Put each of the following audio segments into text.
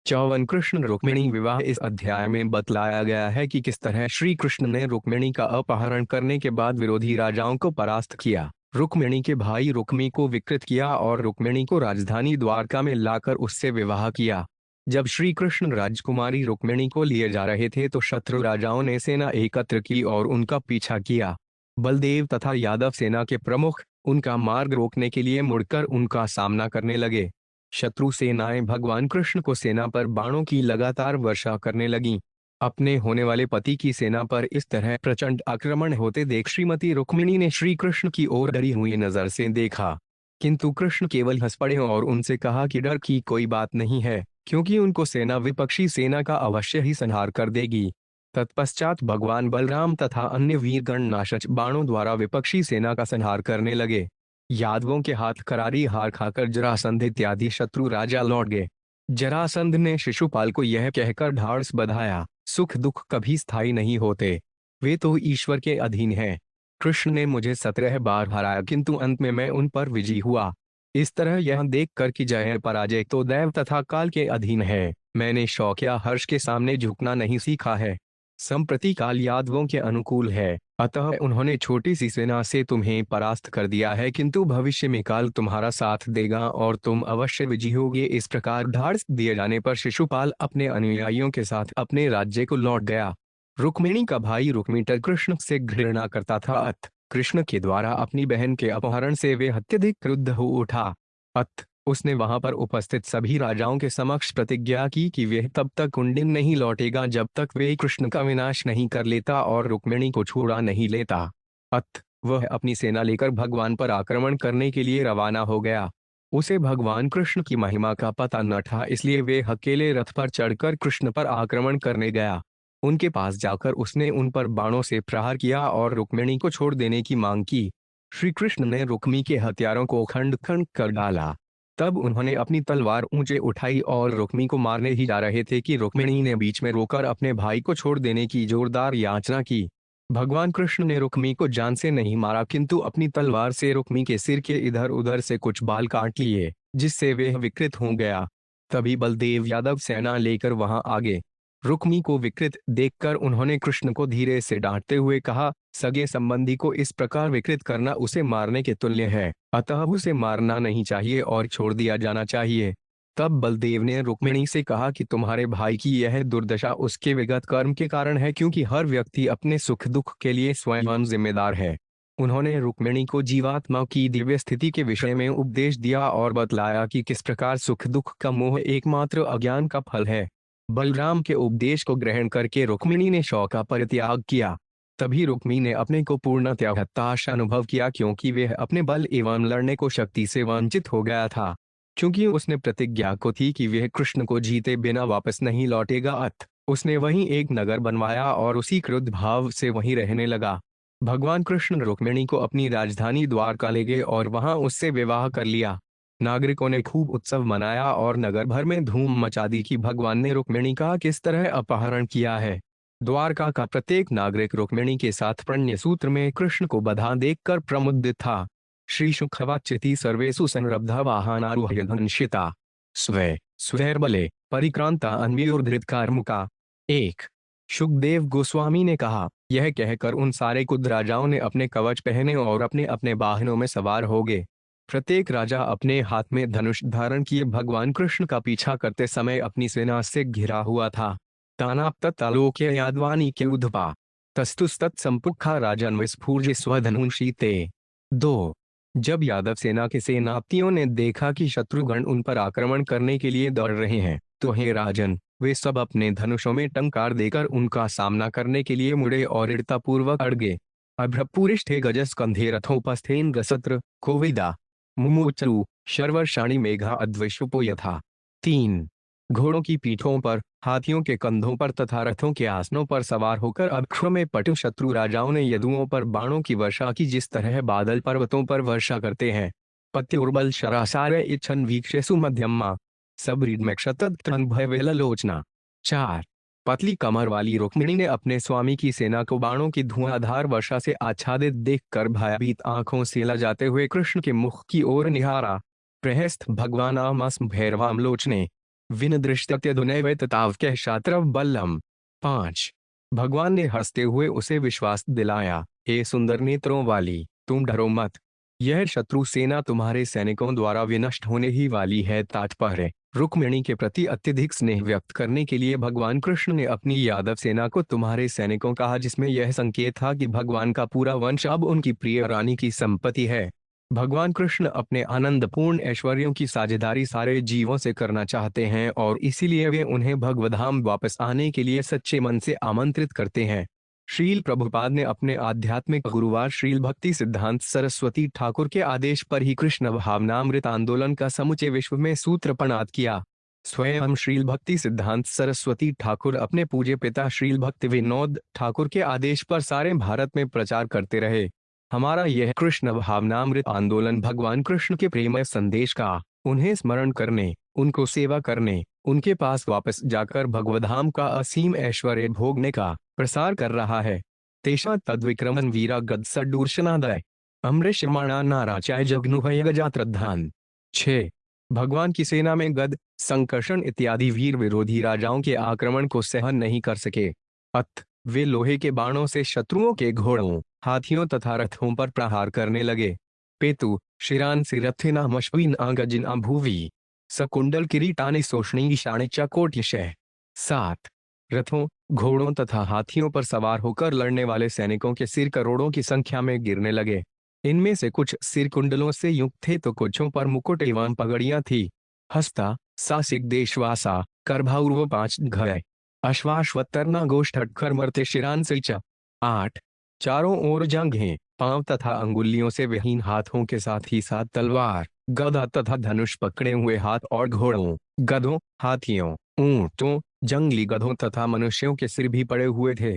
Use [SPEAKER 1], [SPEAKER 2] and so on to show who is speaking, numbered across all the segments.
[SPEAKER 1] 54 कृष्ण रुक्मिणी विवाह। इस अध्याय में बतलाया गया है कि किस तरह श्री कृष्ण ने रुक्मिणी का अपहरण करने के बाद विरोधी राजाओं को परास्त किया, रुक्मिणी के भाई रुक्मी को विकृत किया और रुक्मिणी को राजधानी द्वारका में लाकर उससे विवाह किया। जब श्री कृष्ण राजकुमारी रुक्मिणी को लिए जा रहे थे तो शत्रु राजाओं ने सेना एकत्र की और उनका पीछा किया। बलदेव तथा यादव सेना के प्रमुख उनका मार्ग रोकने के लिए मुड़कर उनका सामना करने लगे। शत्रु सेनाएं भगवान कृष्ण को सेना पर बाणों की लगातार वर्षा करने लगीं। अपने होने वाले पति की सेना पर इस तरह प्रचंड आक्रमण होते देख श्रीमती रुक्मिणी ने श्री कृष्ण की ओर डरी हुई नजर से देखा, किंतु कृष्ण केवल हंस पड़े और उनसे कहा कि डर की कोई बात नहीं है, क्योंकि उनको सेना विपक्षी सेना का अवश्य ही संहार कर देगी। तत्पश्चात भगवान बलराम तथा अन्य वीरगण नाशज बाणों द्वारा विपक्षी सेना का संहार करने लगे। यादवों के हाथ करारी हार खाकर जरासंध इत्यादि शत्रु राजा लौट गए। जरासंध ने शिशुपाल को यह कहकर ढाढ़स बंधाया, सुख दुख कभी स्थायी नहीं होते, वे तो ईश्वर के अधीन हैं। कृष्ण ने मुझे 17 बार हराया, किंतु अंत में मैं उन पर विजयी हुआ। इस तरह यह देखकर कि जय पराजय तो दैव तथा काल के अधीन है, मैंने शौक या हर्ष के सामने झुकना नहीं सीखा है। संप्रति काल यादवों के अनुकूल है, अतः उन्होंने छोटी सी सेना से तुम्हें परास्त कर दिया है, किंतु भविष्य में काल तुम्हारा साथ देगा और तुम अवश्य विजयी होगे। इस प्रकार ढाढ़स दिए जाने पर शिशुपाल अपने अनुयायियों के साथ अपने राज्य को लौट गया। रुक्मिणी का भाई रुक्मीटर कृष्ण से घृणा करता था, अत कृष्ण के द्वारा अपनी बहन के अपहरण से वे अत्यधिक क्रुद्ध हो उठा। अत उसने वहां पर उपस्थित सभी राजाओं के समक्ष प्रतिज्ञा की कि वह तब तक कुंडिन नहीं लौटेगा जब तक वे कृष्ण का विनाश नहीं कर लेता और रुक्मिणी को छुड़ा नहीं लेता। अत वह अपनी सेना लेकर भगवान पर आक्रमण करने के लिए रवाना हो गया। उसे भगवान कृष्ण की महिमा का पता न था, इसलिए वे अकेले रथ पर चढ़कर कृष्ण पर आक्रमण करने गया। उनके पास जाकर उसने उन पर बाणों से प्रहार किया और रुक्मिणी को छोड़ देने की मांग की। श्री कृष्ण ने रुक्मी के हथियारों को खंड खंड कर डाला। तब उन्होंने अपनी तलवार ऊंचे उठाई और रुक्मी को मारने ही जा रहे थे कि रुक्मिणी ने बीच में रोकर अपने भाई को छोड़ देने की जोरदार याचना की। भगवान कृष्ण ने रुक्मी को जान से नहीं मारा, किंतु अपनी तलवार से रुक्मी के सिर के इधर उधर से कुछ बाल काट लिए, जिससे वह विकृत हो गया। तभी बलदेव यादव सेना लेकर वहां आ गए। रुक्मी को विकृत देखकर उन्होंने कृष्ण को धीरे से डांटते हुए कहा, सगे संबंधी को इस प्रकार विकृत करना उसे मारने के तुल्य है, अतः उसे मारना नहीं चाहिए और छोड़ दिया जाना चाहिए। तब बलदेव ने रुक्मिणी से कहा कि तुम्हारे भाई की यह दुर्दशा उसके विगत कर्म के कारण है, क्योंकि हर व्यक्ति अपने सुख दुख के लिए स्वयं जिम्मेदार है। उन्होंने रुक्मिणी को जीवात्मा की दिव्य स्थिति के विषय में उपदेश दिया और बतलाया कि किस प्रकार सुख दुख का मोह एकमात्र अज्ञान का फल है। बलराम के उपदेश को ग्रहण करके रुक्मिणी ने शौक का परित्याग किया। तभी रुक्मी ने अपने को पूर्णतया हताश अनुभव किया, क्योंकि वह अपने बल एवं लड़ने को शक्ति से वंचित हो गया था। क्योंकि उसने प्रतिज्ञा को थी कि वह कृष्ण को जीते बिना वापस नहीं लौटेगा, अत उसने वहीं एक नगर बनवाया और उसी क्रुद्ध भाव से वहीं रहने लगा। भगवान कृष्ण रुक्मिणी को अपनी राजधानी द्वारका ले गए और वहां उससे विवाह कर लिया। नागरिकों ने खूब उत्सव मनाया और नगर भर में धूम मचा दी कि भगवान ने रुक्मिणी का किस तरह अपहरण किया है। द्वारका का प्रत्येक नागरिक रुक्मिणी के साथ प्रणय सूत्र में कृष्ण को बंधा देखकर प्रमुदित था। श्री शुखवाच्यति सर्वेषु संरब्धा वाहनारूह्य धनुषिता स्वे स्वैर्बले परिक्रांता अन्वयोर्धृत कार्मुका। 1 सुखदेव गोस्वामी ने कहा, यह कहकर उन सारे कुद राजाओं ने अपने कवच पहने और अपने अपने वाहनों में सवार हो गए। प्रत्येक राजा अपने हाथ में धनुष धारण किए भगवान कृष्ण का पीछा करते समय अपनी सेना से घिरा हुआ था। तानाप्तलोक्य यादवानी के उद्भा तस्तुस्तत् संपुखा राजन विस्फूर्ज स्वधनुषीते। 2 जब यादव सेना के सेनापतियों ने देखा कि शत्रुगण उन पर आक्रमण करने के लिए दौड़ रहे हैं, तो हे राजन, वे सब अपने धनुषों में टंकार देकर उनका सामना करने के लिए मुड़े और दृढ़तापूर्वक अड़ गए। अभ्रपुरिष्ठे गजस्कंधे रथोपस्थेन गसत्र कोविदा मुमुचरु शर्वर्षाणी मेघा अद्विषुपो यथा। 3 घोड़ों की पीठों पर, हाथियों के कंधों पर तथा रथों के आसनों पर सवार होकर अभ्र में पटु शत्रु राजाओं ने यदुओं पर बाणों की वर्षा की, जिस तरह बादल पर्वतों पर वर्षा करते हैं। पत्युर्बल शरासार इच्छन वीक्षेसु मध्यमा सबरीडमेक्षतन भयवेलोचना। 4 पतली कमर वाली रुक्मिणी ने अपने स्वामी की सेना को बाणों की धुआंधार वर्षा से आच्छादित देखकर भयभीत आंखों से लजाते हुए कृष्ण के मुख की ओर निहारा। प्रहस्थ भगवान आमस्म भैरवाम लोचने। विनदृष्टत्यधुनैवैततावकः शात्रव बल्लम। 5। भगवान ने हंसते हुए उसे विश्वास दिलाया, हे सुंदर नेत्रों वाली, तुम डरो मत। यह शत्रु सेना तुम्हारे सैनिकों द्वारा विनष्ट होने ही वाली है। तात्पर्य, रुक्मिणी के प्रति अत्यधिक स्नेह व्यक्त करने के लिए भगवान कृष्ण ने अपनी यादव सेना को तुम्हारे सैनिकों कहा, जिसमें यह संकेत था कि भगवान का पूरा वंश अब उनकी प्रिय रानी की संपत्ति है। भगवान कृष्ण अपने आनंदपूर्ण ऐश्वर्यों की साझेदारी सारे जीवों से करना चाहते हैं और इसीलिए वे उन्हें भगवधाम वापस आने के लिए सच्चे मन से आमंत्रित करते हैं। श्रील प्रभुपाद ने अपने आध्यात्मिक गुरुवार श्रील भक्ति सिद्धांत सरस्वती ठाकुर के आदेश पर ही कृष्ण भावनामृत आंदोलन का समूचे विश्व में सूत्रपात किया। स्वयं श्रील भक्ति सिद्धांत सरस्वती ठाकुर अपने पूज्य पिता श्रील भक्ति विनोद ठाकुर के आदेश पर सारे भारत में प्रचार करते रहे। हमारा यह कृष्ण भावनामृत आंदोलन भगवान कृष्ण के प्रेमय संदेश का, उन्हें स्मरण करने, उनको सेवा करने, उनके पास वापस जाकर भगवधाम का असीम ऐश्वर्य भोगने का प्रसार कर रहा है। तेषा तद्विक्रमन वीरा गद सडूर्शनादय अमृषमाणा नाराचाय जगनुभय गजात्रधान। 6। भगवान की सेना में गद, संकर्षण इत्यादि वीर विरोधी राजाओं के आक्रमण को सहन नहीं कर सके। अत वे लोहे के बाणों से शत्रुओं के घोड़ों, हाथियों तथा रथों पर प्रहार करने लगे। पेतु शिरान सिरथिना मश्विन आगजिना भूवि सकुंडल किरीटानि सोषणी शाणिचा कोट्यशय। 7। रथों, घोड़ों तथा हाथियों पर सवार होकर लड़ने वाले सैनिकों के सिर करोड़ों की संख्या में गिरने लगे। इनमें से कुछ सिर कुंडलों से युक्त थे तो कुछों पर मुकुट एवं पगड़ियां थी। हस्ता सासिक देशवासा करभाउर्व 5 घय अश्वाश्वत्तरना गोष्ठकर मर्ते शिरान सिच। 8। चारों ओर जंघें, पांव तथा अंगुलियों से विहीन हाथों के साथ ही साथ तलवार, गदा तथा धनुष पकड़े हुए हाथ और घोड़ों, गधों, हाथियों, ऊंटों, जंगली गधों तथा मनुष्यों के सिर भी पड़े हुए थे।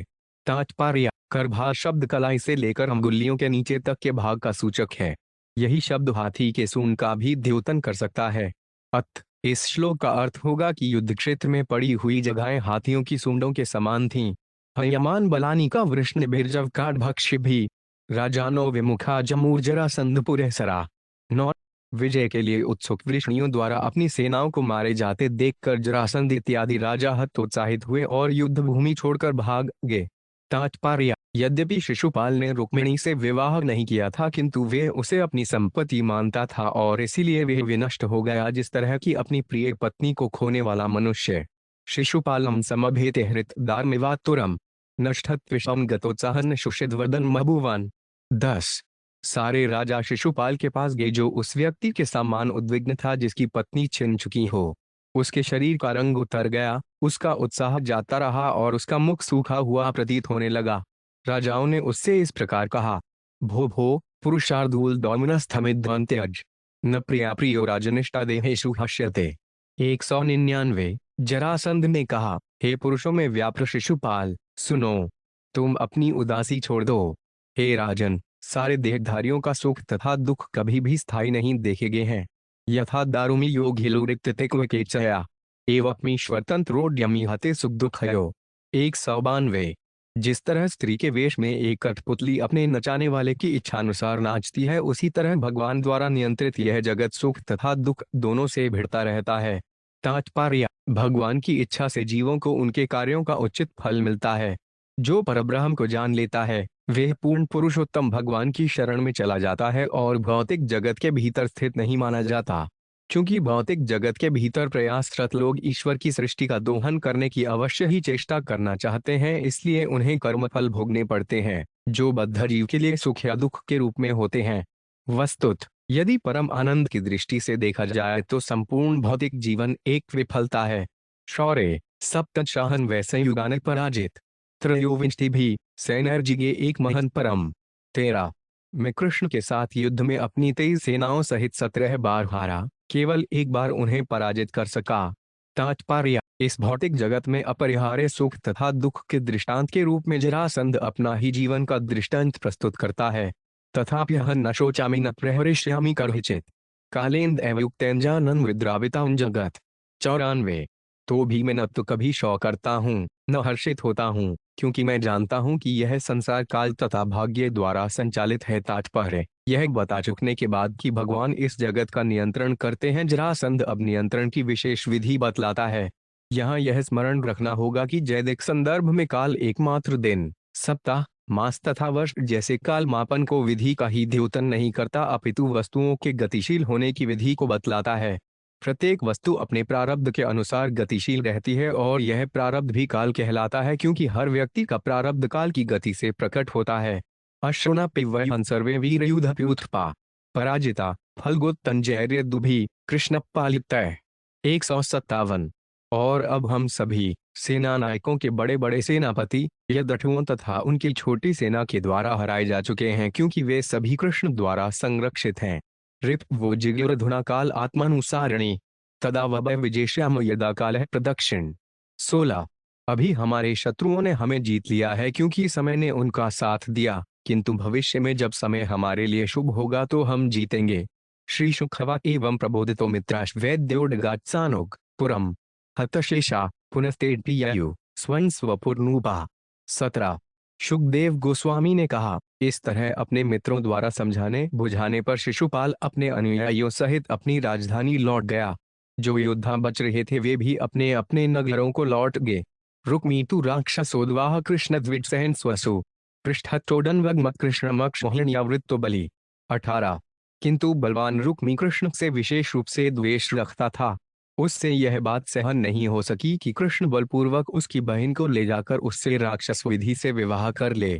[SPEAKER 1] तात्पर्य, करभार शब्द कलाई से लेकर अंगुलियों के नीचे तक के भाग का सूचक है। यही शब्द हाथी के सूंड का भी द्योतन कर सकता है। अत इस श्लोक का अर्थ होगा कि युद्ध क्षेत्र में पड़ी हुई जगहें हाथियों की सूंडों के समान थीं। हयमान बलानी का वृष्ण बिरजव काट भक्ष्य भी राजानो विमुखा जमूर जरासंधपुर सरा। 9। विजय के लिए उत्सुक वृष्णियों द्वारा अपनी सेनाओं को मारे जाते देखकर जरासंध इत्यादि राजा हतोत्साहित हुए और युद्ध भूमि छोड़कर भाग गए। तात्पर्य, यद्यपि शिशुपाल ने रुक्मिणी से विवाह नहीं किया था किंतु वे उसे अपनी संपत्ति मानता था और इसीलिए वह विनष्ट हो गया जिस तरह की अपनी प्रिय पत्नी को खोने वाला मनुष्य। शिशुपालम समभेते हृत दार्मिवातुरम नष्टत्विषम गतोत्साहन शुषिद्वदन मबुवान। 10। सारे राजा शिशुपाल के पास गए जो उस व्यक्ति के समान उद्विग्न था जिसकी पत्नी छिन चुकी हो। उसके शरीर का रंग उतर गया, उसका उत्साह जाता रहा और उसका मुख सूखा हुआ प्रतीत होने लगा। राजाओं ने उससे इस प्रकार कहा, भो भो पुरुषार्धूल दौमनस्थमिद्वंत्यज न प्रिया प्रियो राजनिष्ठा देहेषु हश्यते। 199। जरासंध ने कहा, हे पुरुषों में व्याप्त शिशुपाल, सुनो, तुम अपनी उदासी छोड़ दो। हे राजन, सारे देहधारियों का सुख तथा दुख कभी भी स्थायी नहीं देखे गए हैं। यथा दारुमी योगिलोरिक्ततिक्वकेचया एवमीश्वर तंत्रोड्यमी हते सुख दुखयो। 192। जिस तरह स्त्री के वेश में एक कठपुतली अपने नचाने वाले की इच्छानुसार नाचती है, उसी तरह भगवान द्वारा नियंत्रित यह जगत सुख तथा दुख दोनों से भिड़ता रहता है। तात्पर्य, भगवान की इच्छा से जीवों को उनके कार्यों का उचित फल मिलता है। जो परब्रह्म को जान लेता है वह पूर्ण पुरुषोत्तम भगवान की शरण में चला जाता है और भौतिक जगत के भीतर स्थित नहीं माना जाता। क्योंकि भौतिक जगत के भीतर प्रयासरत लोग ईश्वर की सृष्टि का दोहन करने की अवश्य ही चेष्टा करना चाहते हैं, इसलिए उन्हें कर्मफल भोगने पड़ते हैं जो बद्ध जीव के लिए सुख या दुख के रूप में होते हैं। वस्तुतः यदि परम आनंद की दृष्टि से देखा जाए तो संपूर्ण भौतिक जीवन एक विफलता है। शौर्य सप्तशाहन वैसे युगान पराजित त्रयोविंशति भी सैनर्जिगे एक महन परम। 13। मैं कृष्ण के साथ युद्ध में अपनी 23 सेनाओं सहित 17 बार हारा, केवल एक बार उन्हें पराजित कर सका। तात्पर्य, इस भौतिक जगत में अपरिहार्य सुख तथा दुख के दृष्टांत के रूप में जरासंध अपना ही जीवन का दृष्टांत प्रस्तुत करता है। तथाप्यहं न शोचामि न प्रहरिष्यामि कर्हिचित् कालेन एव युक्तेन जानन् विद्रावितां जगत्। 94। तो भी मैं न तो कभी शौक करता हूँ न हर्षित होता हूँ, क्योंकि मैं जानता हूँ कि यह संसार काल तथा भाग्य द्वारा संचालित है। तात्पर्य यह बता चुकने के बाद कि भगवान इस जगत का नियंत्रण करते हैं, जरासंध अब नियंत्रण की विशेष विधि बतलाता है। यहाँ यह स्मरण रखना होगा कि जैदिक संदर्भ में काल एकमात्र दिन, सप्ताह, मास तथा वर्ष जैसे काल मापन को विधि का ही द्योतन नहीं करता, अपितु वस्तुओं के गतिशील होने की विधि को बतलाता है। प्रत्येक वस्तु अपने प्रारब्ध के अनुसार गतिशील रहती है और यह प्रारब्ध भी काल कहलाता है, क्योंकि हर व्यक्ति का प्रारब्ध काल की गति से प्रकट होता है। अश्रुना पिवयं सर्वे वीर युद्धप्युत्पा पराजिता फलगोत्तंजैर्य दुभि कृष्ण पालितः 157। और अब हम सभी सेना नायकों के बड़े बड़े सेनापति यदुओं तथा उनकी छोटी सेना के द्वारा हराए जा चुके हैं, क्योंकि वे सभी कृष्ण द्वारा संरक्षित हैं। रिप वो जिज्ञाधुना काल आत्मानुसारिणी तदा वभय विजेश्याम यदा काल प्रदक्षिण 16। अभी हमारे शत्रुओं ने हमें जीत लिया है, क्योंकि समय ने उनका साथ दिया, किंतु भविष्य में जब समय हमारे लिए शुभ होगा तो हम जीतेंगे। श्री सुखवा एवं प्रबोधितो मित्राश वैद्योडगात्सानुग पुरम हतशेषा पुनस्तेड्यु स्वयं स्वपुरनूपा 17। सुखदेव गोस्वामी ने कहा, इस तरह अपने मित्रों द्वारा समझाने बुझाने पर शिशुपाल अपने अनुयायियों सहित अपनी राजधानी लौट गया। जो योद्धा बच रहे थे वे भी अपने अपने नगरों को लौट गए। रुक्मीतु राक्षसोद्वाह कृष्ण द्विजसहन स्वसु पृष्ठतोडन वग्मत कृष्ण मक्षोहण्यावृत्तो बलि 18। किंतु बलवान रुक्मी कृष्ण से विशेष रूप से द्वेष रखता था। उससे यह बात सहन नहीं हो सकी कि कृष्ण बलपूर्वक उसकी बहन को ले जाकर उससे राक्षस विधि से विवाह कर ले।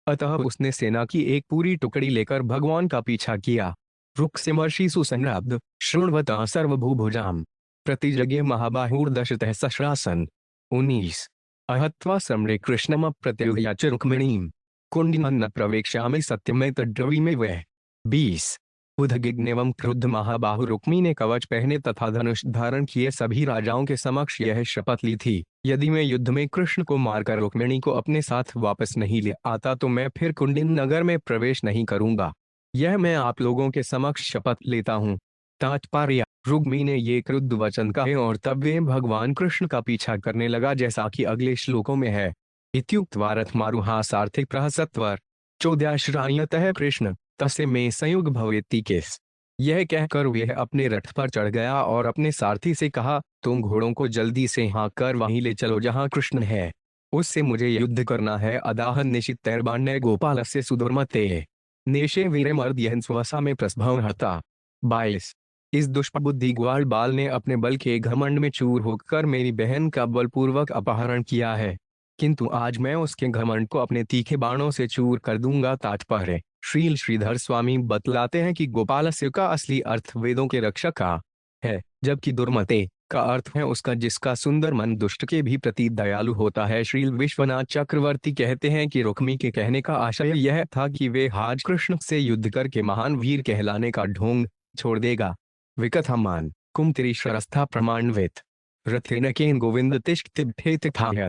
[SPEAKER 1] अतः उसने सेना की एक पूरी टुकड़ी लेकर भगवान का पीछा किया। रुक्सिमर्षि सुसंग्राब्ध शृण्वता सर्वभूभुजाम प्रतिजगे महाबाहुर्दशतः सश्रासन 19। अहत्वा सम्रे कृष्णम प्रत्युग्या च रुक्मिणीं कुंडिनन्न प्रवेक्ष्यामि सत्यमेत द्रवीमे वह 20। उद्विग्नेवं क्रुद्ध महाबाहु रुक्मी ने कवच पहने तथा धनुष धारण किए सभी राजाओं के समक्ष यह शपथ ली थी, यदि मैं युद्ध में कृष्ण को मारकर रुक्मिणी को अपने साथ वापस नहीं ले आता तो मैं फिर कुंडिन नगर में प्रवेश नहीं करूंगा। यह मैं आप लोगों के समक्ष शपथ लेता हूँ। तात्पर्य रुक्मी ने ये क्रुद्ध वचन कहे और तब वे भगवान कृष्ण का पीछा करने लगा, जैसा कि अगले श्लोकों में है। इत्युक्त्वा रथमारुहासार्थिक प्रहसत्वर 14 कृष्ण तस्य में संयुग भवेति केस। यह कहकर वह अपने रथ पर चढ़ गया और अपने सारथी से कहा, तुम घोड़ों को जल्दी से हाँक कर वहीं ले चलो जहां कृष्ण है, उससे मुझे युद्ध करना है। अदाह निशित तैर्बाण्य गोपाल से सुदुर्मते नेशे वीरमर्दयन् स्वसा में प्रस्भव हता 22। इस दुष्टबुद्धि ग्वाल बाल ने अपने बल के घमंड में चूर होकर मेरी बहन का बलपूर्वक अपहरण किया है, किंतु आज मैं उसके घमंड को अपने तीखे बाणों से चूर कर दूंगा। तात्पर्य श्रील श्रीधर स्वामी बतलाते हैं कि गोपालस्य का असली अर्थ वेदों के रक्षक का है, जबकि दुर्मते का अर्थ है उसका जिसका सुंदर मन दुष्ट के भी प्रति दयालु होता है। श्रील विश्वनाथ चक्रवर्ती कहते हैं कि रुक्मी के कहने का आशय यह था कि वे आज कृष्ण से युद्ध करके महान वीर कहलाने का ढोंग छोड़ देगा। विकथमान कुमतिरी शरस्था प्रमाणवित रथेनकेन गोविंद तिष्ठित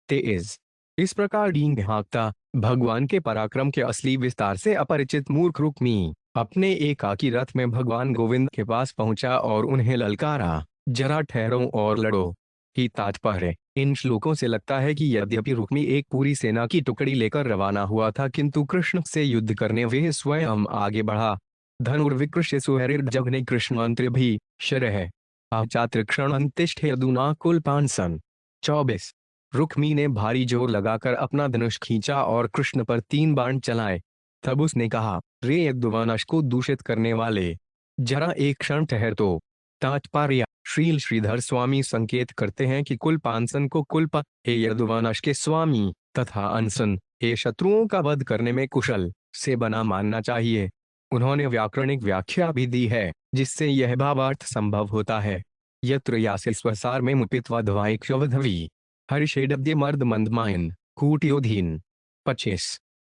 [SPEAKER 1] तेज। इस प्रकार डींग हाँकता भगवान के पराक्रम के असली विस्तार से अपरिचित मूर्ख रुक्मी अपने एकाकी रथ में भगवान गोविंद के पास पहुंचा और उन्हें ललकारा, जरा ठहरो और लड़ो। ही तात्पर्य इन श्लोकों से लगता है कि यद्यपि रुक्मी एक पूरी सेना की टुकड़ी लेकर रवाना हुआ था, किंतु कृष्ण से युद्ध करने वे स्वयं आगे बढ़ा। धनुर्विकृष्य सुहरिर्जघने कृष्णांत्र भी शरह आचात्र क्षण अंतिष्ठे अदुना कुल पांसन 24। रुक्मी ने भारी जोर लगाकर अपना धनुष खींचा और कृष्ण पर 3 बाण चलाए। तब उसने कहा, रे यदुवंश को दूषित करने वाले, जरा एक क्षण ठहर। तो तात्पर्य श्रील श्रीधर स्वामी संकेत करते हैं कि कुल पांसन को कुल्प हे यदुवंश के स्वामी तथा अंसन हे शत्रुओं का वध करने में कुशल से बना मानना चाहिए। उन्होंने व्याकरणिक व्याख्या भी दी है जिससे यह भावार्थ संभव होता है। यत्र यासे स्वसार में मुपित्वा धवाइक्षवधवी हरिषेडब्दे मर्द मंदमायन कूटयोधीन 25।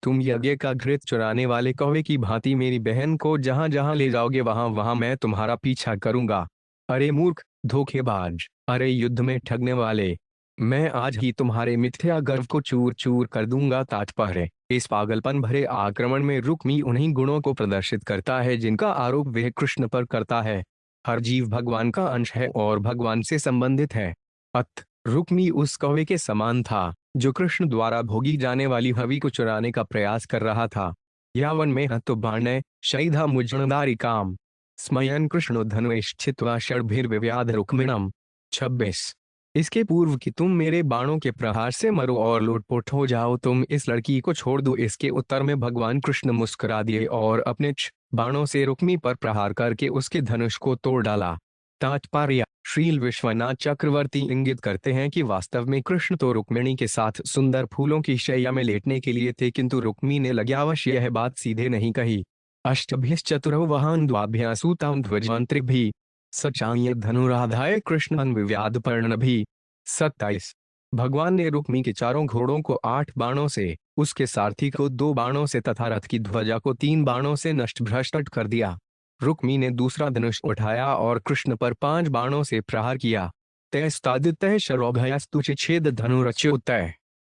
[SPEAKER 1] तुम यज्ञ का घृत चुराने वाले कौवे की भांति मेरी बहन को जहां जहां ले जाओगे वहां वहां मैं तुम्हारा पीछा करूंगा। अरे मूर्ख धोखेबाज, अरे युद्ध में ठगने वाले, मैं आज ही तुम्हारे मिथ्या गर्व को चूर चूर कर दूंगा। तात्पर्य इस पागलपन भरे आक्रमण में रुक्मी उन्हीं गुणों को प्रदर्शित करता है जिनका आरोप वह कृष्ण पर करता है। हर जीव भगवान का अंश है और भगवान से संबंधित है। अत रुक्मी उस कौवे के समान था जो कृष्ण द्वारा भोगी जाने वाली हवि को चुराने का प्रयास कर रहा था। यावन में हतो बाणे शैधा मुजणदारी काम स्मयन कृष्णो धनुष्ठित्वा षड्भिर्विव्याध रुक्मिणम। 26। इसके पूर्व कि तुम मेरे बाणों के प्रहार से मरो और लुटपुट हो जाओ, तुम इस लड़की को छोड़ दो। इसके उत्तर में भगवान कृष्ण मुस्कुरा दिए और अपने बाणों से रुक्मी पर प्रहार करके उसके धनुष को तोड़ डाला। तात्पर्य: श्रील विश्वनाथ चक्रवर्ती इंगित करते हैं कि वास्तव में कृष्ण तो रुक्मिणी के साथ सुंदर फूलों की शैया में लेटने के लिए थे, किंतु रुक्मी ने लज्जावश यह बात सीधे नहीं कही। अष्टभिश्चतुरौ वहान द्वाभ्यासूतां ध्वजांत्रिभिः सचांय धनुराधाय कृष्णन विव्याध पर्णभिः। 27। भगवान ने रुक्मी के चारों घोड़ों को 8 बाणों से, उसके सारथी को 2 बाणों से तथा रथ की ध्वजा को 3 बाणों से नष्ट भ्रष्ट कर दिया। रुक्मी ने दूसरा धनुष उठाया और कृष्ण पर 5 बाणों से प्रहार किया। तैस्तादितः शरौघयस्तु छेद धनुरच्युतः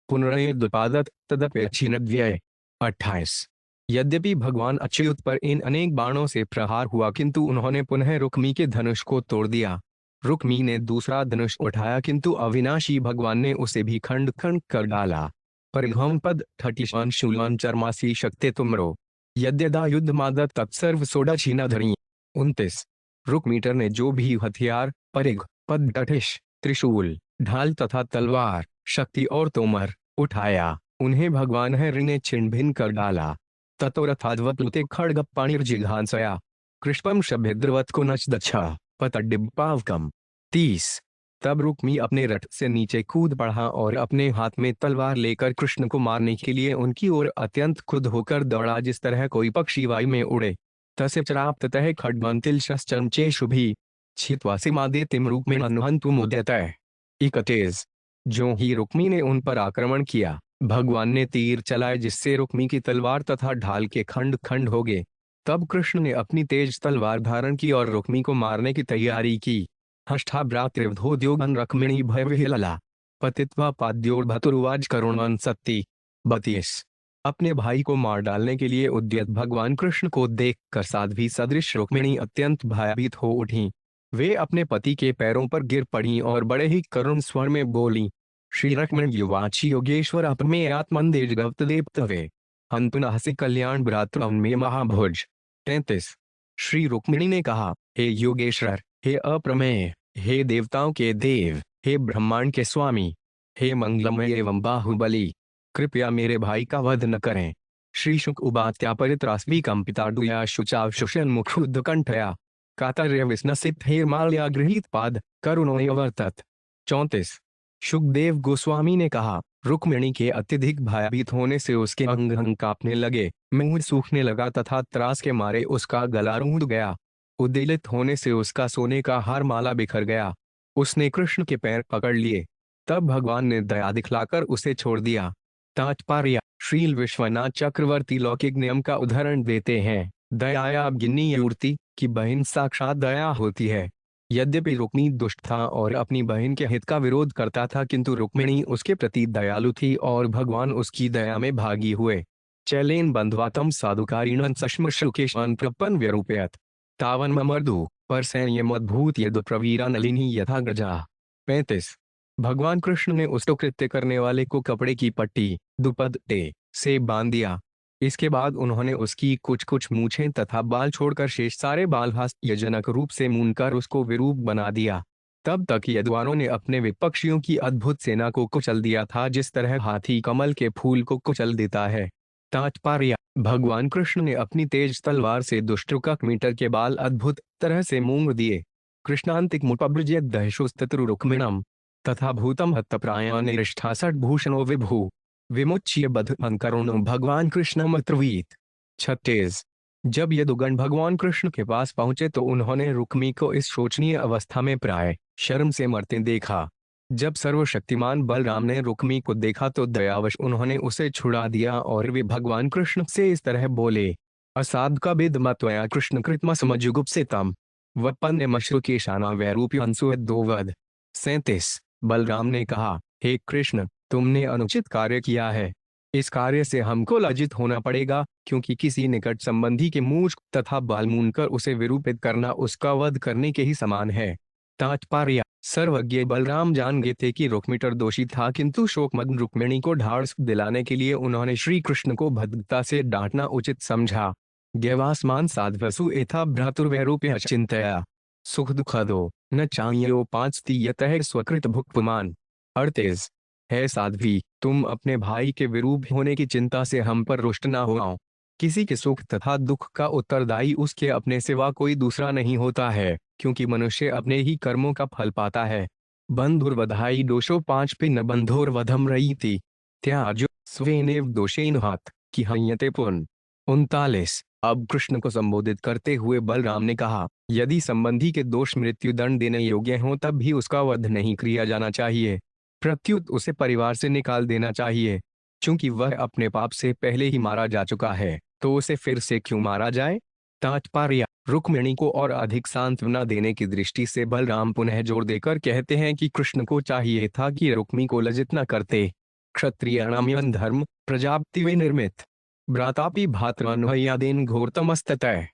[SPEAKER 1] पुनरेदुपादत तदप्यच्छिन्नद्वय। 28। यद्यपि भगवान अच्युत पर इन अनेक बाणों से प्रहार हुआ, किंतु उन्होंने पुनः रुक्मी के धनुष को तोड़ दिया। रुक्मी ने दूसरा धनुष उठाया, किंतु अविनाशी भगवान ने उसे भी खंड खंड कर डाला। परिघम पद 31 शूलान चर्मासी शक्ति तुमरो यद्यदा युद्ध मादत तत्सर्व सोडा छीना धरी। 29। रुक्मीटर ने जो भी हथियार परिघ पद तटिश त्रिशूल ढाल तथा तलवार शक्ति और तोमर उठाया, उन्हें भगवान हरि ने छिन्न भिन्न कर डाला। ततोरथाद्वप्लुते खड्ग पाणिर्जिघांसया कृष्पम शभिद्रवत को नच दच्छा पतडिब्बावकम। 30। तब रुक्मी अपने रथ से नीचे कूद पड़ा और अपने हाथ में तलवार लेकर कृष्ण को मारने के लिए उनकी ओर अत्यंत क्रुद्ध होकर दौड़ा, जिस तरह कोई पक्षी वायु में उड़े। तस्य चराप्ततः खड्गमंतिल शश्चंचे शुभि छित्वासी मादे तिम रूप में अनुहंतु मुद्यतः। 31। जो ही रुक्मी ने उन पर आक्रमण किया, भगवान ने तीर चलाए जिससे रुक्मी की तलवार तथा ढाल के खंड खंड हो गए। तब कृष्ण ने अपनी तेज तलवार धारण की और रुक्मी को मारने की तैयारी की। हष्ठाभ्रातृवधोद्योगन रक्मिणी भयविह्वला पतित्वा पाद्योर्भतुरुवाज करुणवन सत्ति। 32। अपने भाई को मार डालने के लिए उद्यत भगवान कृष्ण को देखकर साध्वी सदृश रुक्मिणी अत्यंत भयभीत हो उठी। वे अपने पति के पैरों पर गिर पड़ी और बड़े ही करुण स्वर में बोली, श्री रुक्मिणी युवाची योगेश्वर अपमे आत्मंदेज गवतदेवतवे हंतुनहसि कल्याण भ्रातृ में महाभुज। 33। श्री रुक्मिणी ने कहा, हे योगेश्वर, हे अप्रमेय, हे देवताओं के देव, हे ब्रह्मांड के स्वामी, हे मंगलमय एवं बाहुबली, कृपया मेरे भाई का वध न करें। श्री शुक उबात्यापरित्रास्वी कंपिताडुया शुचाव शुशन मुखुद्ध कंठया कातर्य विस्नसित हेमालया गृहीत पाद करुणोयवर्तत। 34। शुकदेव गोस्वामी ने कहा, रुक्मिणी के अत्यधिक भयभीत होने से उसके अंग अंग कांपने लगे, मुंह सूखने लगा तथा त्रास के मारे उसका गला रूंध गया। उद्वेलित होने से उसका सोने का हार माला बिखर गया। उसने कृष्ण के पैर पकड़ लिए। तब भगवान ने दया दिखलाकर उसे छोड़ दिया। तात्पर्य: श्रील विश्वनाथ चक्रवर्ती लौकिक नियम का उदाहरण देते हैं। दयाया गिन्नी मूर्ति की बहन साक्षात दया होती है। यद्यपि रुक्मी दुष्ट था और अपनी बहन के हित का विरोध करता था, किंतु रुक्मिणी उसके प्रति दयालु थी और भगवान उसकी दया में भागी हुए। चैलेन बंधवातम साधुकारीण सश्म शुकेशान प्रपन व्यरूपयत तावन ममर्दु पर सैन्यमद्भूत यदु प्रवीरा नलिनी यथा गजा। 35। भगवान कृष्ण ने उस कृत्य करने वाले को कपड़े की पट्टी दुपट्टे से बांध दिया। इसके बाद उन्होंने उसकी कुछ कुछ मूछें तथा बाल छोड़कर शेष सारे बाल हास्यजनक रूप से मूंदकर उसको विरूप बना दिया। तब तक यदुवानों ने अपने विपक्षियों की अद्भुत सेना को कुचल दिया था, जिस तरह हाथी कमल के फूल को कुचल देता है। तात्पर्य: भगवान कृष्ण ने अपनी तेज तलवार से दुष्टरुकक मीटर के बाल अद्भुत तरह से मूंग दिए। कृष्णांतिक मुपब्रजयत दहशुस्तत्रु रुक्मिणम तथा भूतम हत्तप्रायानिष्ठा षड्भूषणो विभु विमुच्य बध करुणो भगवान कृष्णमत्रवीत। 36। जब यदुगण भगवान कृष्ण के पास पहुंचे तो उन्होंने रुक्मी को इस शोचनीय अवस्था में प्राय शर्म से मरते देखा। जब सर्वशक्तिमान बलराम ने रुक्मी को देखा तो दयावश उन्होंने उसे छुड़ा दिया और वे भगवान कृष्ण से इस तरह बोले, असाध का बिद मतया कृष्ण कृतम समजुगुप्सितम वपन्य मश्रु के शाना वैरूप्य अंसुवद। 37। बलराम ने कहा, हे कृष्ण, तुमने अनुचित कार्य किया है। इस कार्य से हमको लज्जित होना पड़ेगा, क्योंकि किसी निकट संबंधी के मूछ तथा बाल मूंदकर उसे विरूपित करना उसका वध करने के ही समान है। तात्पर्य: सर्वज्ञ बलराम जान गए थे कि रुक्मीटर दोषी था, किंतु शोकमग्न रुक्मिणी को ढाढ़स दिलाने के लिए उन्होंने श्री कृष्ण को भद्रता से डांटना उचित समझा। ज्ञवास्मान साध्वसु एथा भ्रातुर्वैरूप्य चिंतया सुख दुखदो न चाहियो पांच तीयतः स्वकृत भुक्पमान। 38। है साध्वी, तुम अपने भाई के विरूप होने की चिंता से हम पर रुष्ट न हो। किसी के सुख तथा दुख का उत्तरदायी उसके अपने सिवा कोई दूसरा नहीं होता है, क्योंकि मनुष्य अपने ही कर्मों का फल पाता है। बंधुर्वधाई दोषो 5 पे न बंधुर्वधम रही थी त्याजो स्वेनेव दोषेन हाथ की हयते पुन। 39। अब कृष्ण को संबोधित करते हुए बलराम ने कहा, यदि संबंधी के दोष मृत्यु दंड देने योग्य हों तब भी उसका वध नहीं किया जाना चाहिए, प्रत्युत उसे परिवार से निकाल देना चाहिए। चूंकि वह अपने पाप से पहले ही मारा जा चुका है, तो उसे फिर से क्यों मारा जाए। तात्पर्य: रुक्मिणी को और अधिक सांत्वना देने की दृष्टि से बलराम पुनः जोर देकर कहते हैं कि कृष्ण को चाहिए था कि रुक्मी को लज्जित न करते। क्षत्रियाणाम धर्म प्रजापति वे निर्मित भ्रातापि भातृन्वयादेन घोरतमस्ततः।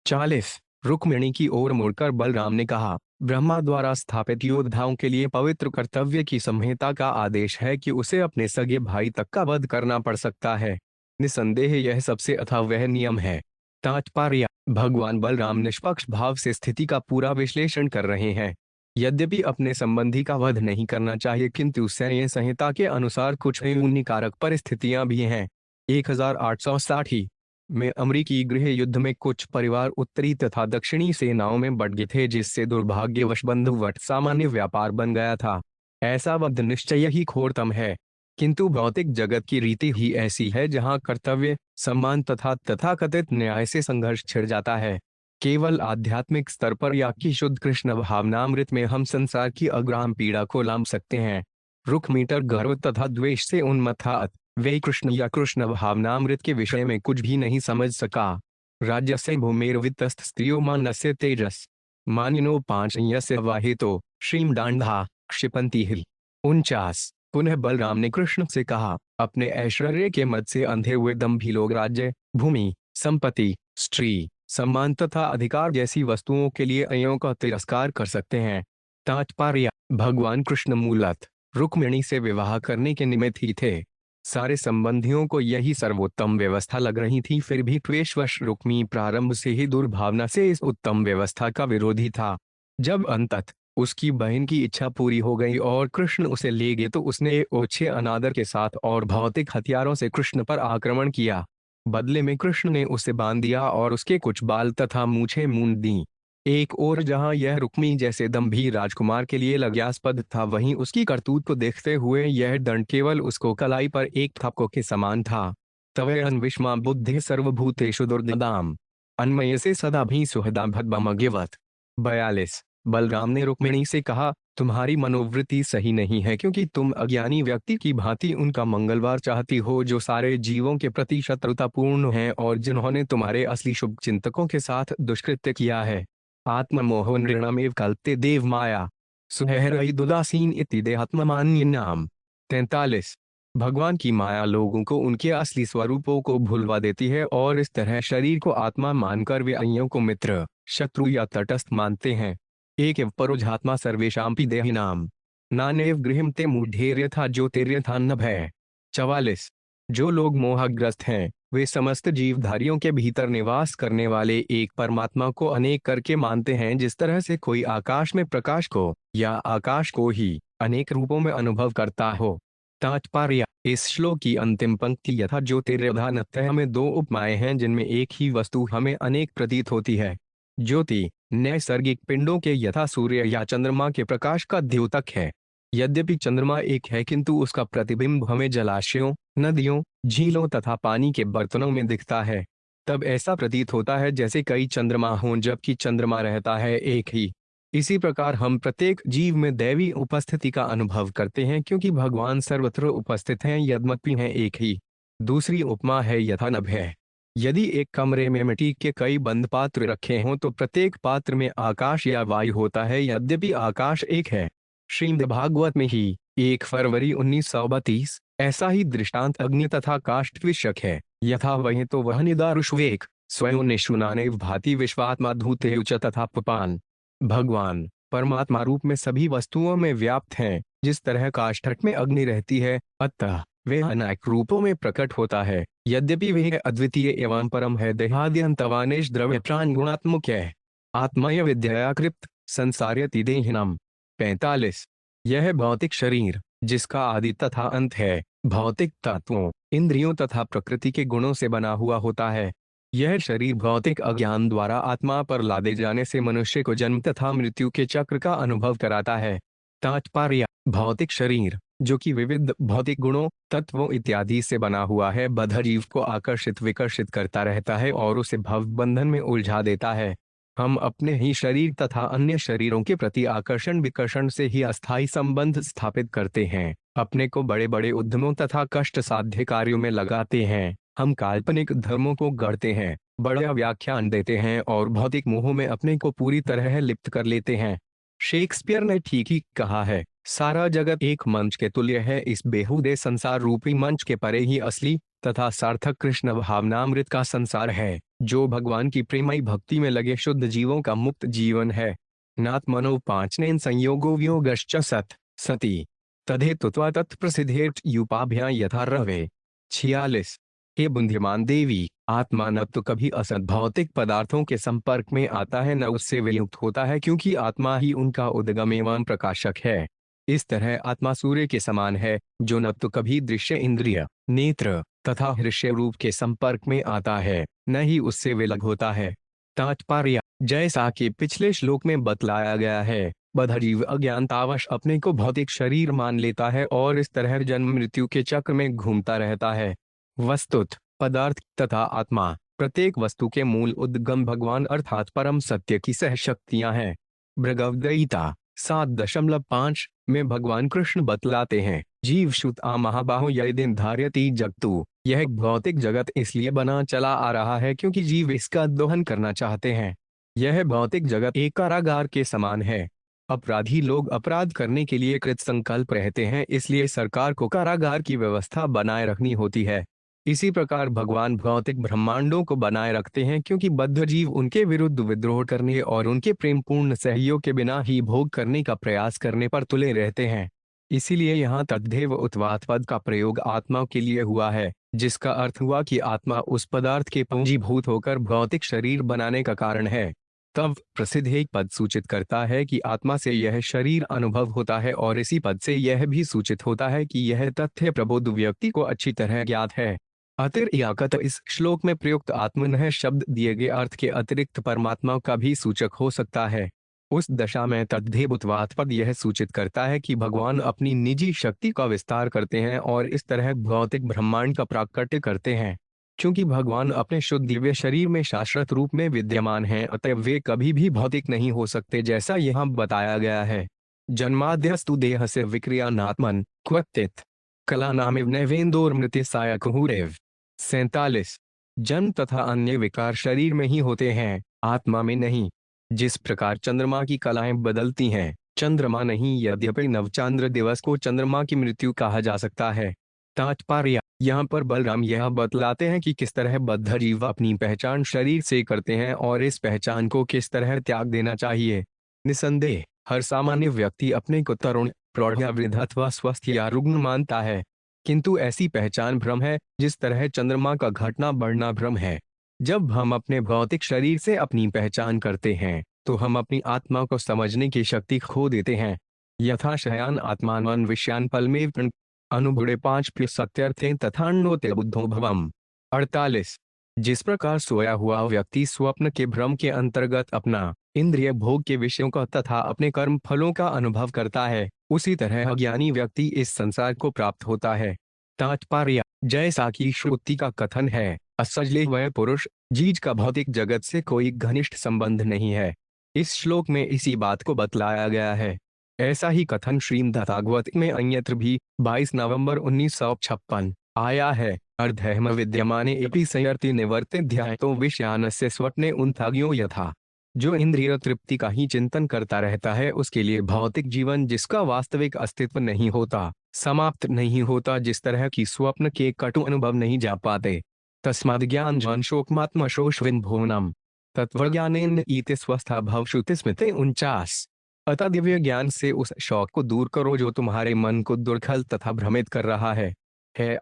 [SPEAKER 1] 40। रुक्मिणी की ओर मुड़कर बलराम ने कहा, ब्रह्मा द्वारा स्थापित योद्धाओं के लिए पवित्र कर्तव्य की संहिता का आदेश है कि उसे अपने सगे भाई तक का वध करना पड़ सकता है। निसंदेह यह सबसे अथावह नियम है। तात्पर्य: भगवान बलराम निष्पक्ष भाव से स्थिति का पूरा विश्लेषण कर रहे हैं। यद्यपि अपने संबंधी का वध नहीं करना चाहिए, किंतु सैन्य संहिता के अनुसार कुछ न्यूनीकारक परिस्थितियां भी हैं। 1860 में अमेरिकी गृह युद्ध में कुछ परिवार उत्तरी तथा दक्षिणी सेनाओं में बट गए थे, जिससे दुर्भाग्यवश बंधुवट सामान्य व्यापार बन गया था। ऐसा वध निश्चय ही घोरतम है, किंतु भौतिक जगत की रीति ही ऐसी है जहां कर्तव्य, सम्मान तथा तथाकथित न्याय से संघर्ष छिड़ जाता है। केवल आध्यात्मिक स्तर पर या कि शुद्ध कृष्ण भावनामृत में हम संसार की अग्राम पीड़ा को लांघ सकते हैं। रुक्मीटर गर्व तथा द्वेष से उन्मत्त था, वे कृष्ण या कृष्ण भावनामृत के विषय में कुछ भी नहीं समझ सका। राज्य से भूमेर वित्तस्थ स्त्रियो मानस्य तेजस मानिनो 5 यस्य वाहितो श्रीम दांधा क्षिपंती हिल। 49। पुनः बलराम ने कृष्ण से कहा, अपने ऐश्वर्य के मद से अंधे हुए दंभी लोग राज्य, भूमि, संपत्ति, स्त्री, सम्मान तथा अधिकार जैसी वस्तुओं के लिए अयों का तिरस्कार कर सकते हैं। तात्पर्य: भगवान कृष्ण मूलतः रुक्मिणी से विवाह करने के निमित्त ही थे। सारे संबंधियों को यही सर्वोत्तम व्यवस्था लग रही थी, फिर भी क्लेशवश रुक्मी प्रारंभ से ही दुर्भावना से इस उत्तम व्यवस्था का विरोधी था। जब अंततः उसकी बहन की इच्छा पूरी हो गई और कृष्ण उसे ले गए, तो उसने ओछे अनादर के साथ और भौतिक हथियारों से कृष्ण पर आक्रमण किया। बदले में कृष्ण ने उसे बांध दिया और उसके कुछ बाल तथा मूछें मूंद दी। एक ओर जहां यह रुक्मी जैसे दंभी राजकुमार के लिए लज्जास्पद था, वहीं उसकी करतूत को देखते हुए यह दंड केवल उसको कलाई पर एक थप्पड़ के समान था। तवेरन विष्मा बुद्धि सर्वभूतेषु दुर्ददाम अन्मय से सदा भी सुहदा भद्बमज्ञवत। 42। बलराम ने रुक्मिणी से कहा, तुम्हारी मनोवृत्ति सही नहीं है, क्योंकि तुम अज्ञानी व्यक्ति की भांति उनका मंगलवार चाहती हो जो सारे जीवों के प्रति शत्रुतापूर्ण हैं और जिन्होंने तुम्हारे असली शुभ चिंतकों के साथ दुष्कृत्य किया है। आत्ममोह नृणमेव कल्पते देव माया सुहरई दुदासीन इति देहात्ममान्य नाम। 43। भगवान की माया लोगों को उनके असली स्वरूपों को भुलवा देती है और इस तरह शरीर को आत्मा मानकर वे अन्यों को मित्र, शत्रु या तटस्थ मानते हैं। एक परोजात्मा सर्वेशांपि देहिनाम नानेव गृहम ते मूढ़ेर्यथा ज्योतिर्यथा नभः। 44। जो लोग मोहग्रस्त हैं, वे समस्त जीवधारियों के भीतर निवास करने वाले एक परमात्मा को अनेक करके मानते हैं, जिस तरह से कोई आकाश में प्रकाश को या आकाश को ही अनेक रूपों में अनुभव करता हो। तात्पर्य: इस श्लोक की अंतिम पंक्ति यथा ज्योतिर्यथा नभः में 2 उपमाएं हैं, जिनमें एक ही वस्तु हमें अनेक प्रतीत होती है। ज्योति नैसर्गिक पिंडों के यथा सूर्य या चंद्रमा के प्रकाश का द्योतक है। यद्यपि चंद्रमा एक है, किंतु उसका प्रतिबिंब हमें जलाशयों, नदियों, झीलों तथा पानी के बर्तनों में दिखता है। तब ऐसा प्रतीत होता है जैसे कई चंद्रमा हों, जबकि चंद्रमा रहता है एक ही। इसी प्रकार हम प्रत्येक जीव में दैवी उपस्थिति का अनुभव करते हैं, क्योंकि भगवान सर्वत्र उपस्थित हैं, यद्यपि हैं एक ही। दूसरी उपमा है यथा नभ है। यदि एक कमरे में मिट्टी के कई बंद पात्र रखे हों, तो प्रत्येक पात्र में आकाश या वायु होता है, यद्यपि आकाश एक है। श्रीमद् भागवत में ही 1 फरवरी 1932 ऐसा ही दृष्टांत अग्नि तथा काष्ठ विषक है। यथा वही तो वह निदारुष्वेक स्वयं निशुनाने भाति विश्वात्मा धूते उच तथा पुपान। भगवान परमात्मा रूप में सभी वस्तुओं में व्याप्त हैं। जिस तरह काष्ठट में अग्नि रहती है, अतः वे अनेक रूपों में प्रकट होता है। यद्यपि वे अद्वितीय एवं परम है, देहाद्यंतवानिश द्रव्य प्राण गुणात्मक है। आत्मय विद्या कृप्त संसार्यति देहिनम। 45। यह भौतिक शरीर, जिसका आदि तथा अंत है, भौतिक तत्वों, इंद्रियों तथा प्रकृति के गुणों से बना हुआ होता है। यह शरीर भौतिक अज्ञान द्वारा आत्मा पर लादे जाने से मनुष्य को जन्म तथा मृत्यु के चक्र का अनुभव कराता है। तात्पर्य: भौतिक शरीर, जो कि विविध भौतिक गुणों, तत्वों इत्यादि से बना हुआ है, बद्ध जीव को आकर्षित विकर्षित करता रहता है और उसे भव बंधन में उलझा देता है। हम अपने ही शरीर तथा अन्य शरीरों के प्रति आकर्षण विकर्षण से ही अस्थायी संबंध स्थापित करते हैं, अपने को बड़े बड़े उद्यमों तथा कष्ट साध्य कार्यों में लगाते हैं। हम काल्पनिक धर्मों को गढ़ते हैं, बड़ा व्याख्यान देते हैं और भौतिक मोह में अपने को पूरी तरह लिप्त कर लेते हैं। शेक्सपियर ने ठीक ही कहा है, सारा जगत एक मंच के तुल्य है, इस बेहुदे संसार रूपी मंच के परे ही असली तथा सार्थक कृष्ण भावनामृत का संसार है, जो भगवान की प्रेमई भक्ति में लगे शुद्ध जीवों का मुक्त जीवन है। नात्मनो पांचनेन संयोगो वियोगश्च सत सती तद्धेतुत्वा तत्प्रसिद्धेर्थ युपाभ्या यथा रवे। 46। हे बुद्धिमान देवी, आत्मा न तो कभी असत भौतिक पदार्थों के संपर्क में आता है, न उससे वियुक्त होता है, क्योंकि आत्मा ही उनका उद्गम एवं प्रकाशक है। इस तरह आत्मा सूर्य के समान है, जो न तो कभी दृश्य इंद्रिय, नेत्र तथा हृदय रूप के संपर्क में आता है, न ही उससे विलग होता है। तात्पर्य: जैसा कि पिछले श्लोक में बतलाया गया है, बद्ध जीव अज्ञानतावश अपने को भौतिक शरीर मान लेता है और इस तरह जन्म मृत्यु के चक्र में घूमता रहता है। वस्तुत पदार्थ तथा आत्मा, प्रत्येक वस्तु के मूल उद्गम भगवान अर्थात परम सत्य की सहशक्तियां हैं। भगवद्गीता 7.5 में भगवान कृष्ण बतलाते हैं, जीव शुत आ महाबाहो यदिन धार्यति जगतु। यह भौतिक जगत इसलिए बना चला आ रहा है क्योंकि जीव इसका दोहन करना चाहते हैं। यह भौतिक जगत एक कारागार के समान है। अपराधी लोग अपराध करने के लिए कृत संकल्प रहते हैं, इसलिए सरकार को कारागार की व्यवस्था बनाए रखनी होती है। इसी प्रकार भगवान भौतिक ब्रह्मांडों को बनाए रखते हैं, क्योंकि बद्ध जीव उनके विरुद्ध विद्रोह करने और उनके प्रेमपूर्ण सहयोग के बिना ही भोग करने का प्रयास करने पर तुले रहते हैं। इसीलिए यहाँ तद्धेव उत्पात पद का प्रयोग आत्मा के लिए हुआ है, जिसका अर्थ हुआ कि आत्मा उस पदार्थ के पूंजीभूत होकर भौतिक शरीर बनाने का कारण है। तब प्रसिद्ध एक पद सूचित करता है कि आत्मा से यह शरीर अनुभव होता है, और इसी पद से यह भी सूचित होता है कि यह तथ्य प्रबुद्ध व्यक्ति को अच्छी तरह ज्ञात है। अतिर्याकत इस श्लोक में प्रयुक्त आत्मनः शब्द दिए गए अर्थ के अतिरिक्त परमात्मा का भी सूचक हो सकता है। उस दशा में तद्धेवत्वात् पद यह सूचित करता है कि भगवान अपनी निजी शक्ति का विस्तार करते हैं और इस तरह भौतिक ब्रह्मांड का प्राकट्य करते हैं। क्योंकि भगवान अपने शुद्ध दिव्य शरीर में शाश्वत रूप में विद्यमान हैं, अतः वे कभी भी भौतिक नहीं हो सकते, जैसा यहाँ बताया गया है। जन्माद्यस्तु देह से विक्रियानात्मन क्वचित् कला नामिव नैवेन्दोर्मृत्य सायकुहुरेव। 47। जन्म तथा अन्य विकार शरीर में ही होते हैं, आत्मा में नहीं। जिस प्रकार चंद्रमा की कलाएं बदलती हैं, चंद्रमा नहीं, यद्यपि नवचांद्र दिवस को चंद्रमा की मृत्यु कहा जा सकता है। तात्पर्य: यहाँ पर बलराम यह बतलाते हैं कि किस तरह बद्ध जीव अपनी पहचान शरीर से करते हैं और इस पहचान को किस तरह त्याग देना चाहिए। निसंदेह हर सामान्य व्यक्ति अपने को तरुण, प्रौढ़ या वृद्ध अथवा स्वस्थ या रुग्ण मानता है, किंतु ऐसी पहचान भ्रम है, जिस तरह चंद्रमा का घटना बढ़ना भ्रम है। जब हम अपने भौतिक शरीर से अपनी पहचान करते हैं, तो हम अपनी आत्मा को समझने की शक्ति खो देते हैं। यथा शयान आत्मानं विषयान फलमेव अनुबुढ़े 5 सत्यर्थे तथान्नोते बुद्धो भवम। 48। जिस प्रकार सोया हुआ व्यक्ति स्वप्न के भ्रम के अंतर्गत अपना इंद्रिय भोग के विषयों का तथा अपने कर्म फलों का अनुभव करता है, उसी तरह अज्ञानी व्यक्ति इस संसार को प्राप्त होता है। तात्पर्य: जैसा कि श्रुति का कथन है, असजले वह पुरुष, जीज का भौतिक जगत से कोई घनिष्ठ संबंध नहीं है। इस श्लोक में इसी बात को बतलाया गया है। ऐसा ही कथन श्रीमद्भागवत में अन्यत्र भी 22 नवंबर 1956 आया है। अर्धम विद्यमाने एपि संयर्ति निवर्ते ध्यायतो विषयानस्य स्वप्ने उन्थाग्यो यथा। जो इंद्रिय तृप्ति का ही चिंतन करता रहता है, उसके लिए भौतिक जीवन, जिसका वास्तविक अस्तित्व नहीं होता, समाप्त नहीं होता, जिस तरह की स्वप्न के कटु अनुभव नहीं जा पाते। तस्माद् ज्ञान जन शोकमात्म शोषविन भुवनम तत्वज्ञानेन इति स्वस्था भवश्रुति स्मृते 49। अतः दिव्य ज्ञान से उस शौक को दूर करो जो तुम्हारे मन को दुर्खल तथा भ्रमित कर रहा है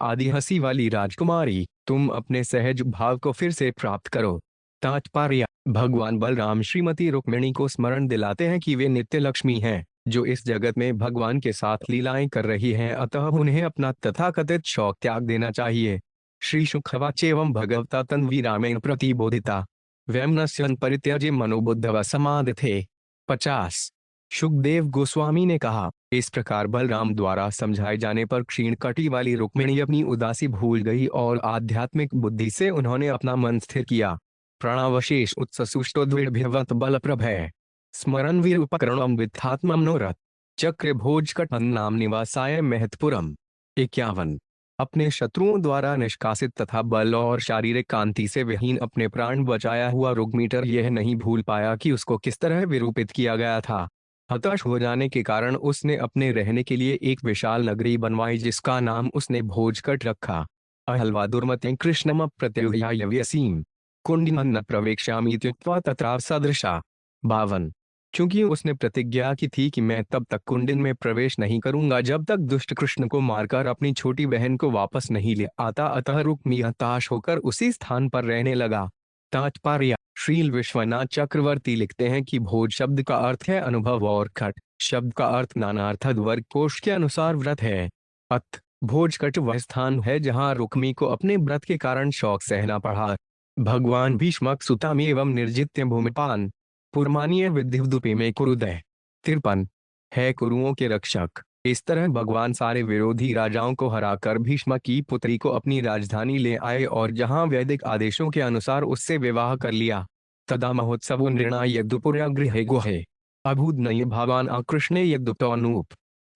[SPEAKER 1] आदि हंसी वाली राजकुमारी, तुम अपने सहज भाव को फिर से प्राप्त करो। तात्पर्य: भगवान बलराम श्रीमती रुक्मिणी को स्मरण दिलाते हैं कि वे नित्य लक्ष्मी हैं, जो इस जगत में भगवान के साथ लीलाएं कर रही हैं, अतः उन्हें अपना तथाकथित शौक त्याग देना चाहिए। श्री शुकवाचेवं भगवता तन्वीरामेण प्रतिबोधिता वैमनस्यन् परित्यज्य मनोबुद्धव समाधिथे। 50। सुखदेव गोस्वामी ने कहा, इस प्रकार बलराम द्वारा समझाए जाने पर क्षीण कटी वाली रुक्मिणी अपनी उदासी भूल गई और आध्यात्मिक बुद्धि से उन्होंने अपना मन स्थिर किया। प्राणावशेष उत्सुष्टोद्विभ्यवत बल प्रभय स्मरण वीर उपकरणम वित्थात्म मनोरथ चक्र भोजकटन नाम निवासाय महत्पुरम। 51। अपने शत्रुओं द्वारा निष्कासित तथा बल और शारीरिक कांति से विहीन अपने प्राण बचाया हुआ रुग्मीटर यह नहीं भूल पाया कि उसको किस तरह विरूपित किया गया था। हताश हो जाने के कारण उसने अपने रहने के लिए एक विशाल नगरी बनवाई, जिसका नाम उसने भोजकट रखा। अहल्वा दुर्मते कृष्णम प्रत्युह्यायव्यसीम कुंडिन प्रवेक्ष्यामि त्यक्त्वा तत्राव सदृशा। 52। चूंकि उसने प्रतिज्ञा की थी कि मैं तब तक कुंडिन में प्रवेश नहीं करूंगा जब तक दुष्ट कृष्ण को मारकर अपनी छोटी बहन को वापस नहीं ले आता, अतः रुक्मी हताश होकर उसी स्थान पर रहने लगा। तात्पर्य: श्रील विश्वनाथ चक्रवर्ती लिखते हैं कि भोज शब्द का अर्थ है अनुभव और खट शब्द का अर्थ नानार्थक वर्ग कोश के अनुसार व्रत है। अत भोजकट वह स्थान है जहाँ रुक्मी को अपने व्रत के कारण शौक सहना पड़ा। भगवान भीष्मक सुताम एवं निर्जित्य भूमिपान पुरमानीय विद्युदुपे में कुरुदय। 53। है कुरुओं के रक्षक। इस तरह भगवान सारे विरोधी राजाओं को हराकर भीष्म की पुत्री को अपनी राजधानी ले आए और जहां वैदिक आदेशों के अनुसार उससे विवाह कर लिया। तदा महोत्सव नृणाय यद्दुपुर्यागृहे गुहे अभूत नय भावान कृष्णे यद्दुप्तोनूप।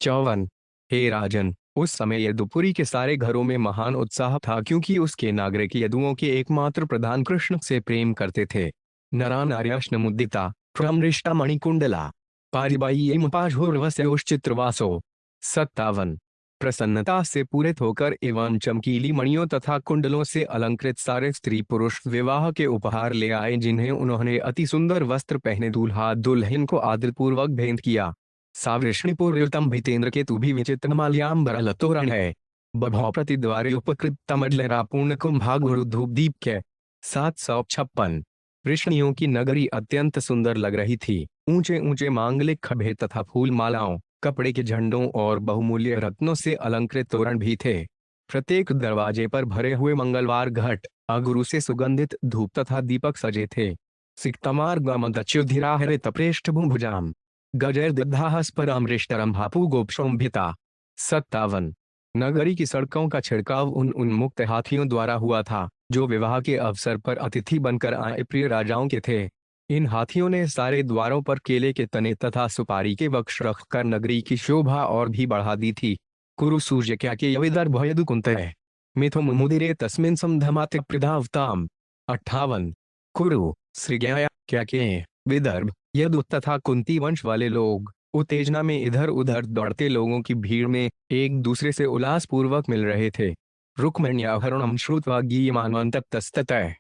[SPEAKER 1] 54। हे राजन, उस समय यदुपुरी के सारे घरों में महान उत्साह था, क्योंकि उसके नागरिक यदुओं के एकमात्र प्रधान कृष्ण से प्रेम करते थे। नरा नार्याश्न मुदिता प्रमृष्टा मणिकुंडला पारिबाह्यमुपाशुर्वस्योश्चित्रवासो। 57। प्रसन्नता से पूरित होकर एवं चमकीली मणियों तथा कुंडलों से अलंकृत सारे स्त्री पुरुष विवाह के उपहार ले आए, जिन्हें उन्होंने अति सुंदर वस्त्र पहने दूल्हा दुल्हन को आदरपूर्वक भेंट किया। सावृष्णिपूर्युतम भितेन्द्र के तु भी विचित्र माल्याम्बरलतोरण है बभौ प्रतिद्वारे उपकृत तमजलरा पूर्ण कुंभा गुरु धूप दीप्य। 756। वृष्णियों की नगरी अत्यंत सुंदर लग रही थी। ऊंचे ऊंचे मांगलिक खंभे तथा फूल मालाओं, कपड़े के झंडों और बहुमूल्य रत्नों से अलंकृत तोरण भी थे। प्रत्येक दरवाजे पर भरे हुए मंगलवार घट, अगुरु से सुगंधित धूप तथा दीपक सजे थे। सिक्तमार गमदच्युधिराहरित पृष्ठभुजाम गजैर्दग्धाहस्परामृष्टरम भापु गोपशोभिता। 57। नगरी की सड़कों का छिड़काव उन उन्मुक्त हाथियों द्वारा हुआ था, जो विवाह के अवसर पर अतिथि बनकर आए प्रिय राजाओं के थे। इन हाथियों ने सारे द्वारों पर केले के तने तथा सुपारी के वृक्ष रखकर नगरी की शोभा और भी बढ़ा दी थी। कुरु सूर्य क्या के यविदर्भयदु कुंतय मिथुन मुदिरे तस्मिन् समधमात्य प्रधावताम। 58। कुरु श्रीज्ञाया क्या के विदर्भ यदु तथा कुंती वंश वाले लोग उत्तेजना में इधर उधर दौड़ते लोगों की भीड़ में एक दूसरे से उल्लास पूर्वक मिल रहे थे। रुक्मिण्याहरणं श्रुत्वा गीयमानस्ततः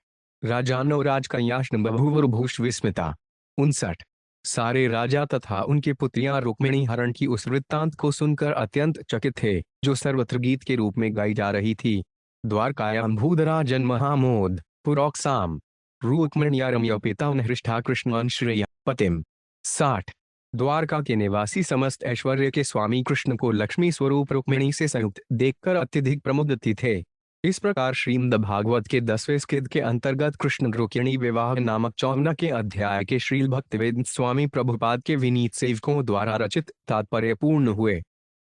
[SPEAKER 1] राजानो राजकन्याश्न बभूवुर्भूष विस्मिता। 59। सारे राजा तथा उनके पुत्रियां रुक्मिणी हरण की उस वृत्तांत को सुनकर अत्यंत चकित थे, जो सर्वत्र गीत के रूप में गाई जा रही थी। द्वारकायां भूधराजन महामोद पुरोक्साम रुक्मिण्यारम्योपिता हृष्टा कृष्णान श्रेया पतिम। 60। द्वारका के निवासी समस्त ऐश्वर्य के स्वामी कृष्ण को लक्ष्मी स्वरूप रुक्मिणी से संयुक्त देखकर अत्यधिक प्रमुदित थे। इस प्रकार श्रीमद् भागवत के 10वें स्कंद के अंतर्गत कृष्ण रुक्मिणी विवाह नामक 54 के अध्याय के श्रील भक्तिवेदांत स्वामी प्रभुपाद के विनीत सेवकों द्वारा रचित तात्पर्य पूर्ण हुए।